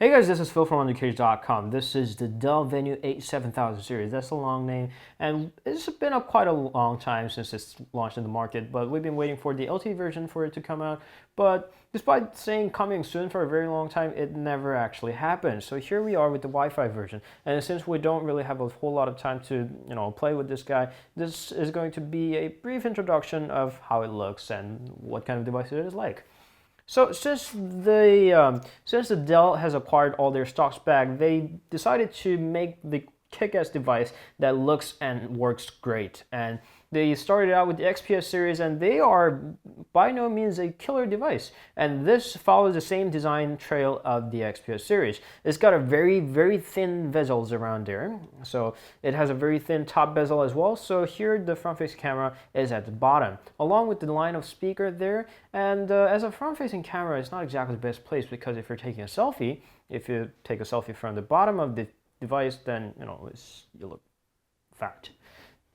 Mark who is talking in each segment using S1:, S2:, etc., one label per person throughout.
S1: Hey guys, this is Phil from undercage.com. This is the Dell Venue 8 7000 series. That's a long name, and it's been quite a long time since it's launched in the market, but we've been waiting for the LT version for it to come out. But despite saying coming soon for a very long time, it never actually happened. So here we are with the Wi-Fi version, and since we don't really have a whole lot of time to play with this guy, this is going to be a brief introduction of how it looks and what kind of device it is like. So since the Dell has acquired all their stocks back, they decided to make the kick-ass device that looks and works great. And they started out with the XPS series, and they are by no means a killer device. And this follows the same design trail of the XPS series. It's got a very thin bezels around there. So it has a very thin top bezel as well. So here the front-facing camera is at the bottom, along with the line of speaker there. And as a front-facing camera, it's not exactly the best place, because if you're taking a selfie, if you take a selfie from the bottom of the device, then you look fat.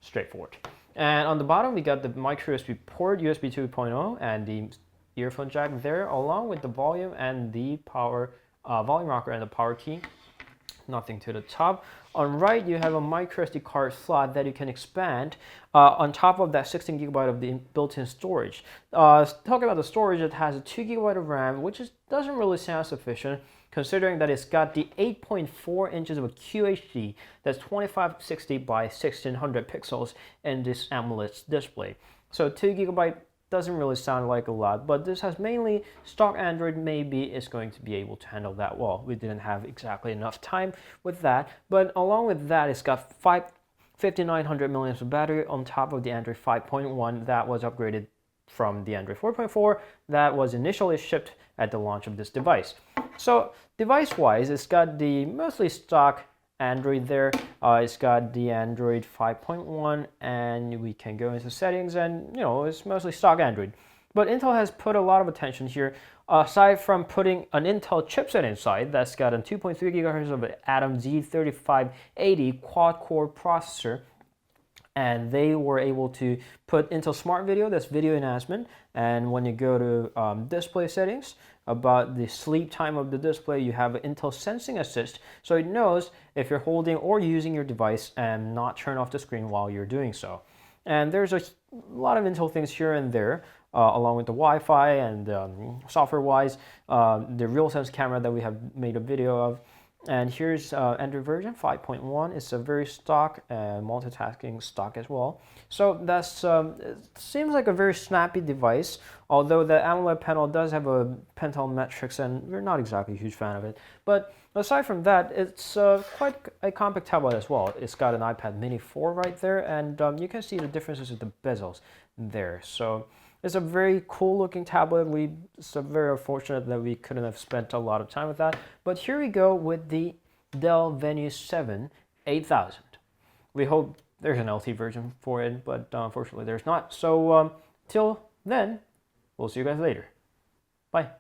S1: Straightforward. And on the bottom, we got the micro USB port, USB 2.0, and the earphone jack there, along with the volume and the power, volume rocker and the power key. Nothing to the top. On right, you have a micro SD card slot that you can expand on top of that 16 gigabyte of the built-in storage. Talking about the storage, it has a 2 gigabyte of RAM, which doesn't really sound sufficient, considering that it's got the 8.4 inches of a QHD that's 2560 by 1600 pixels in this AMOLED display. So 2 gigabyte doesn't really sound like a lot, but this has mainly stock Android. Maybe it's going to be able to handle that well. We didn't have exactly enough time with that, but along with that, it's got 5900 milliamps of battery on top of the Android 5.1 that was upgraded from the Android 4.4 that was initially shipped at the launch of this device. So device-wise, it's got the mostly stock Android there. It's got the Android 5.1, and we can go into settings, and it's mostly stock Android. But Intel has put a lot of attention here. Aside from putting an Intel chipset inside that's got a 2.3 gigahertz of an Atom Z3580 quad-core processor, and they were able to put Intel Smart Video, that's video enhancement, and when you go to display settings, about the sleep time of the display, you have Intel Sensing Assist, so it knows if you're holding or using your device and not turn off the screen while you're doing so. And there's a lot of Intel things here and there, along with the Wi-Fi and software-wise, the RealSense camera that we have made a video of. And here's Android version 5.1. It's a very stock and multitasking stock as well. So that's it seems like a very snappy device, although the AMOLED panel does have a Pentel metrics, and we're not exactly a huge fan of it. But aside from that, it's quite a compact tablet as well. It's got an iPad Mini 4 right there, and you can see the differences with the bezels there. So it's a very cool looking tablet. It's very unfortunate that we couldn't have spent a lot of time with that. But here we go with the Dell Venue 7 8000. We hope there's an LT version for it, but unfortunately there's not. So till then, we'll see you guys later. Bye.